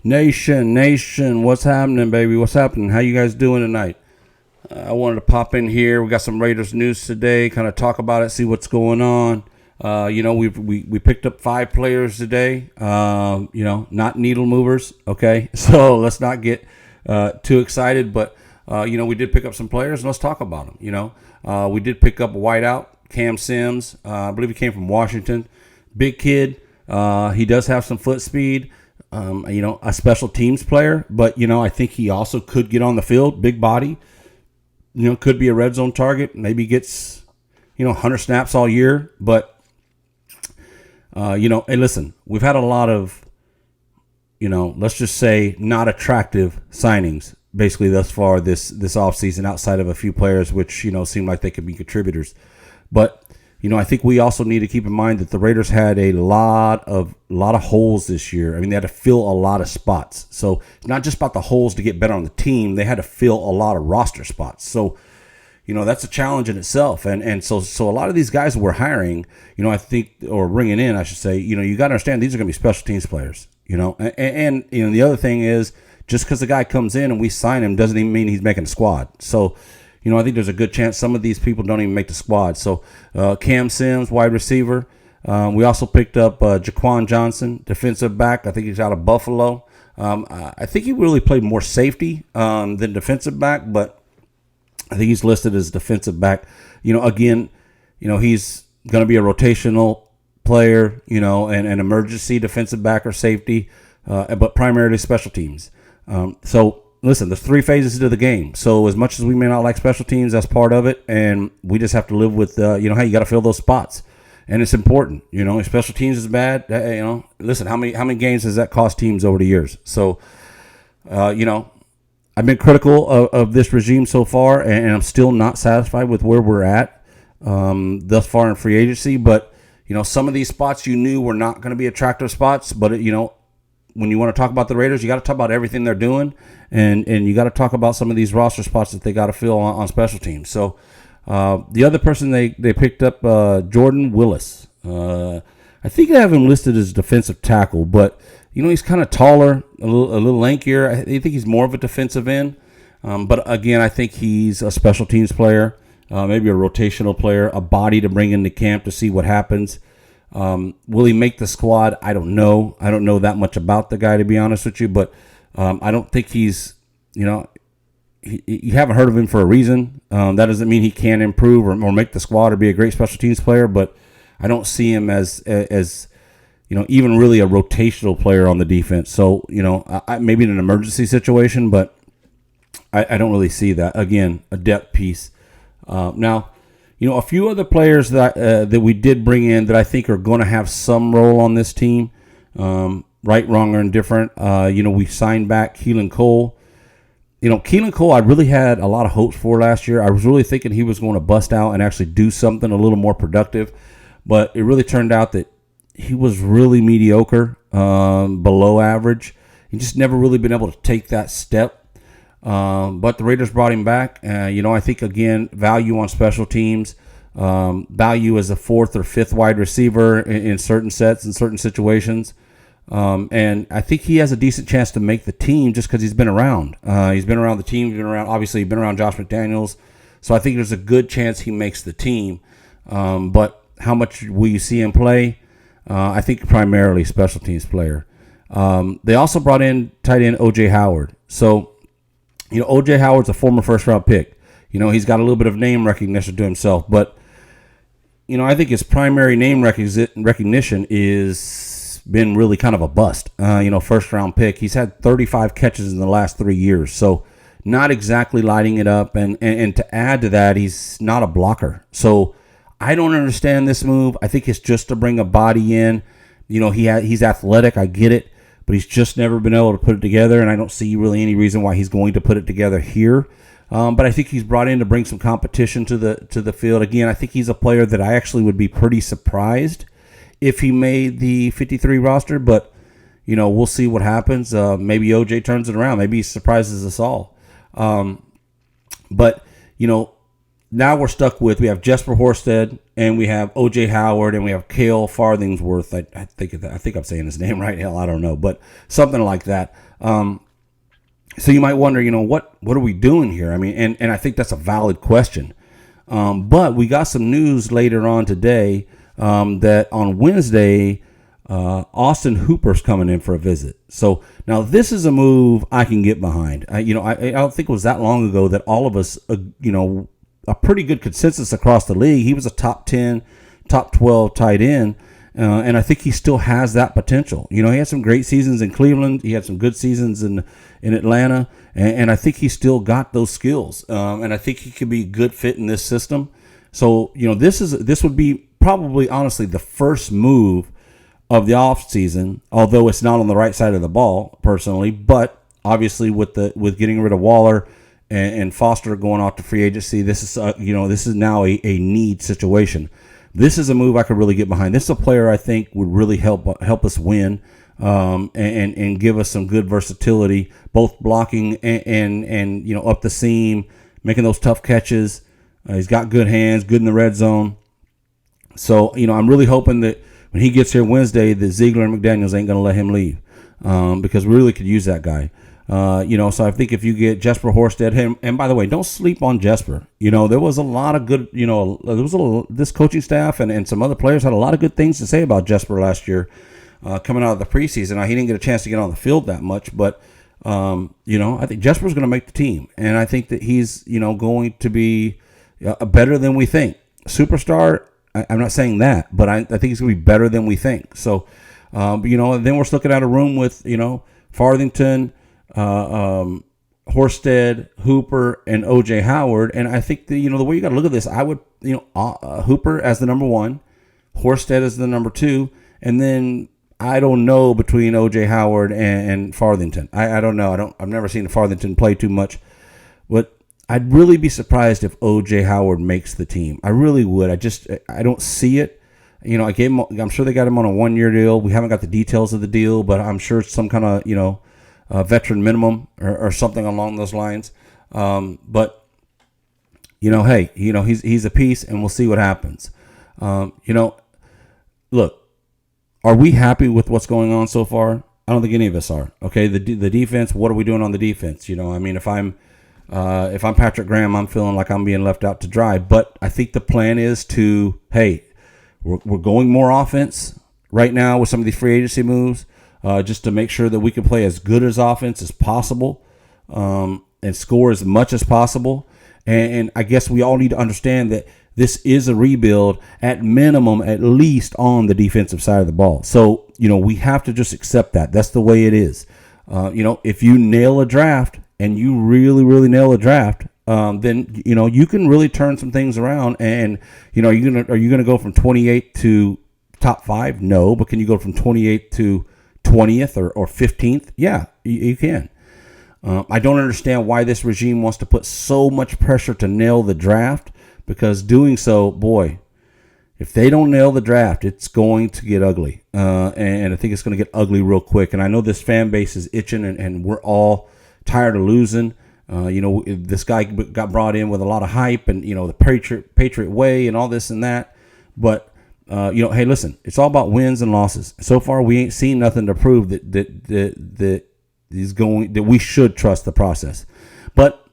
Nation, what's happening, baby? What's happening? How you guys doing tonight? I wanted to pop in here. We got some Raiders news today. Kind of talk about it, see what's going on. We picked up 5 players today. Not needle movers. Okay, so let's not get too excited. But we did pick up some players, and let's talk about them. We did pick up a wideout, Cam Sims. I believe he came from Washington. Big kid. He does have some foot speed. A special teams player, but I think he also could get on the field. Big body. Could be a red zone target. Maybe gets 100 snaps all year. But hey, listen, we've had a lot of let's just say not attractive signings basically thus far this offseason, outside of a few players which seem like they could be contributors. But I think we also need to keep in mind that the Raiders had a lot of holes this year. I mean, they had to fill a lot of spots. So it's not just about the holes to get better on the team. They had to fill a lot of roster spots. So, that's a challenge in itself. And so a lot of these guys we're hiring, I think, or bringing in, I should say, you got to understand these are going to be special teams players, And the other thing is, just because the guy comes in and we sign him doesn't even mean he's making a squad. So, I think there's a good chance some of these people don't even make the squad. So, Cam Sims, wide receiver. We also picked up Jaquan Johnson, defensive back. I think he's out of Buffalo. I think he really played more safety than defensive back, but I think he's listed as defensive back. Again, he's going to be a rotational player, and an emergency defensive back or safety, but primarily special teams. Listen, there's 3 phases to the game. So as much as we may not like special teams, that's part of it. And we just have to live with, hey, you got to fill those spots. And it's important. If special teams is bad, listen, how many games does that cost teams over the years? So, I've been critical of this regime so far, and I'm still not satisfied with where we're at thus far in free agency. But, some of these spots you knew were not going to be attractive spots. But, when you want to talk about the Raiders, you got to talk about everything they're doing, and you got to talk about some of these roster spots that they got to fill on special teams. So the other person they picked up, Jordan Willis. I think they have him listed as defensive tackle, but he's kind of taller, a little lankier. I think he's more of a defensive end. But again, I think he's a special teams player, maybe a rotational player, a body to bring into camp to see what happens. Will he make the squad? I don't know. I don't know that much about the guy, to be honest with you, but I don't think he's, you haven't heard of him for a reason. That doesn't mean he can't improve or make the squad or be a great special teams player, but I don't see him as even really a rotational player on the defense. So, maybe in an emergency situation, but I don't really see that. Again, a depth piece. Now, a few other players that we did bring in that I think are going to have some role on this team, right, wrong, or indifferent. We signed back Keelan Cole. Keelan Cole, I really had a lot of hopes for last year. I was really thinking he was going to bust out and actually do something a little more productive, but it really turned out that he was really mediocre, below average. He just never really been able to take that step. But the Raiders brought him back. I think, again, value on special teams, value as a 4th or 5th wide receiver in certain sets, in certain situations. And I think he has a decent chance to make the team just because he's been around. He's been around the team. He's been around Josh McDaniels. So I think there's a good chance he makes the team. But how much will you see him play? I think primarily special teams player. They also brought in tight end O.J. Howard. So, O.J. Howard's a former first-round pick. He's got a little bit of name recognition to himself. But, I think his primary name recognition is been really kind of a bust. First-round pick. He's had 35 catches in the last 3 years. So, not exactly lighting it up. And to add to that, he's not a blocker. So, I don't understand this move. I think it's just to bring a body in. He's athletic. I get it. But he's just never been able to put it together, and I don't see really any reason why he's going to put it together here. But I think he's brought in to bring some competition to the field. Again, I think he's a player that I actually would be pretty surprised if he made the 53 roster. But, we'll see what happens. Maybe OJ turns it around. Maybe he surprises us all. But, now we're stuck with, we have Jesper Horsted and we have OJ Howard and we have Cale Farthingsworth. I think I'm saying his name right. Hell, I don't know, but something like that. So you might wonder, what are we doing here? I mean, and I think that's a valid question. But we got some news later on today that on Wednesday, Austin Hooper's coming in for a visit. So now this is a move I can get behind. I don't think it was that long ago that all of us, a pretty good consensus across the league. He was a top 10, top 12 tight end. And I think he still has that potential. He had some great seasons in Cleveland. He had some good seasons in Atlanta. And I think he's still got those skills. And I think he could be a good fit in this system. So, this would be probably, honestly, the first move of the offseason, although it's not on the right side of the ball, personally. But obviously with getting rid of Waller and Foster going off to free agency, this is now a need situation. This is a move I could really get behind. This is a player I think would really help us win and give us some good versatility, both blocking and up the seam, making those tough catches. He's got good hands, good in the red zone. So, I'm really hoping that when he gets here Wednesday, that Ziegler and McDaniels ain't going to let him leave because we really could use that guy. So I think if you get Jesper Horsted, and by the way, don't sleep on Jesper. There was a lot of good, this coaching staff and some other players had a lot of good things to say about Jesper last year coming out of the preseason. He didn't get a chance to get on the field that much, but, I think Jesper's going to make the team. And I think that he's, going to be better than we think. Superstar, I'm not saying that, but I think he's going to be better than we think. So, and then we're looking at a room with, Farthington, Horsted, Hooper, and OJ Howard. And I think the way you got to look at this, I would, Hooper as the number 1, Horsted as the number 2, and then I don't know between OJ Howard and Farthington. I don't know. I've never seen Farthington play too much, but I'd really be surprised if OJ Howard makes the team. I really would. I don't see it. I'm sure they got him on a 1-year deal. We haven't got the details of the deal, but I'm sure it's some kind of, veteran minimum or something along those lines. But hey, he's a piece and we'll see what happens. Look, are we happy with what's going on so far? I don't think any of us are. Okay. The defense, what are we doing on the defense? If I'm Patrick Graham, I'm feeling like I'm being left out to dry, but I think the plan is to, hey, we're going more offense right now with some of these free agency moves. Just to make sure that we can play as good as offense as possible and score as much as possible. And I guess we all need to understand that this is a rebuild at minimum, at least on the defensive side of the ball. So, we have to just accept that. That's the way it is. If you nail a draft and you really, really nail a draft, then, you can really turn some things around. And, are you going to go from 28 to top 5? No, but can you go from 28 to 20th or 15th? Yeah, you can. I don't understand why this regime wants to put so much pressure to nail the draft, because doing so, boy, if they don't nail the draft, it's going to get ugly. And I think it's going to get ugly real quick. And I know this fan base is itching and we're all tired of losing. This guy got brought in with a lot of hype and, the Patriot way and all this and that. But hey, listen, it's all about wins and losses. So far, we ain't seen nothing to prove that we should trust the process. But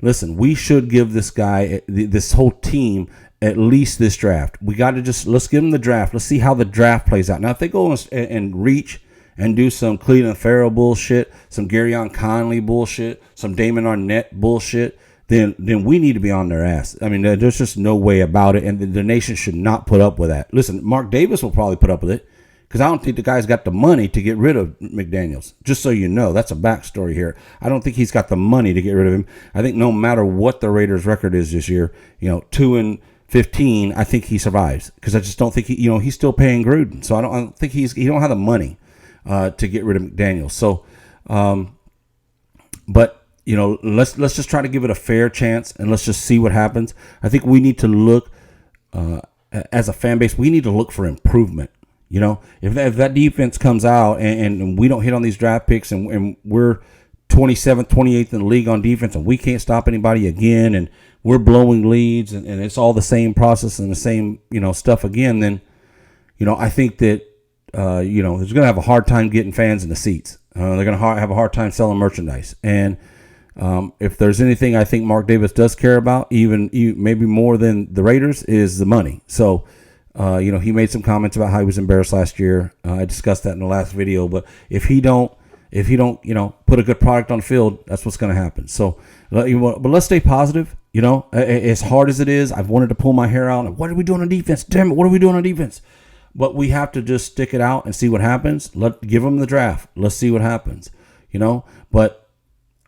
listen, we should give this guy, this whole team, at least this draft. We got to let's give them the draft. Let's see how the draft plays out. Now, if they go and reach and do some Cleveland Farrell bullshit, some Garyon Conley bullshit, some Damon Arnett bullshit, then we need to be on their ass. I mean, there's just no way about it, and the nation should not put up with that. Listen, Mark Davis will probably put up with it, because I don't think the guy's got the money to get rid of McDaniels. Just so you know, that's a backstory here. I don't think he's got the money to get rid of him. I think no matter what the Raiders' record is this year, 2-15, I think he survives, because I just don't think he's still paying Gruden. So I don't think he don't have the money to get rid of McDaniels. So, but let's just try to give it a fair chance, and let's just see what happens. I think we need to look as a fan base. We need to look for improvement. If that defense comes out and we don't hit on these draft picks and we're 27th, 28th in the league on defense and we can't stop anybody again and we're blowing leads and it's all the same process and the same, stuff again, then, I think that, there's going to have a hard time getting fans in the seats. They're going to have a hard time selling merchandise. And if there's anything I think Mark Davis does care about, even maybe more than the Raiders, is the money. So, he made some comments about how he was embarrassed last year. I discussed that in the last video. But if he don't, put a good product on the field, that's what's going to happen. So, but let's stay positive. As hard as it is, I've wanted to pull my hair out. What are we doing on defense? Damn it, what are we doing on defense? But we have to just stick it out and see what happens. Give them the draft. Let's see what happens. But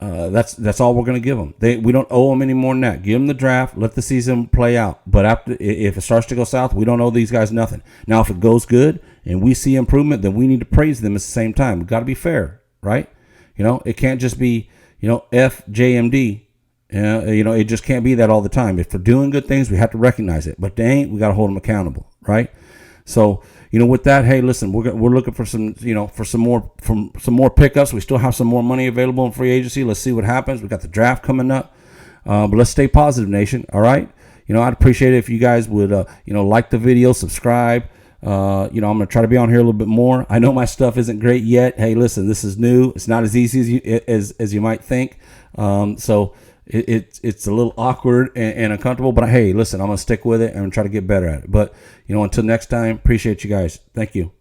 that's all we're going to give them. We don't owe them any more than that. Give them the draft. Let the season play out. But if it starts to go south, we don't owe these guys nothing. Now, if it goes good and we see improvement, then we need to praise them at the same time. We've got to be fair, right? It can't just be, FJMD. It just can't be that all the time. If they're doing good things, we have to recognize it. But they ain't. We got to hold them accountable, right? So, with that, hey, listen, we're looking for some, some more pickups. We still have some more money available in free agency. Let's see what happens. We got the draft coming up, but let's stay positive, nation. All right. I'd appreciate it if you guys would, like the video, subscribe. I'm going to try to be on here a little bit more. I know my stuff isn't great yet. Hey, listen, this is new. It's not as easy as you might think. So it's a little awkward and uncomfortable, but hey, listen, I'm going to stick with it and try to get better at it. But, until next time, appreciate you guys. Thank you.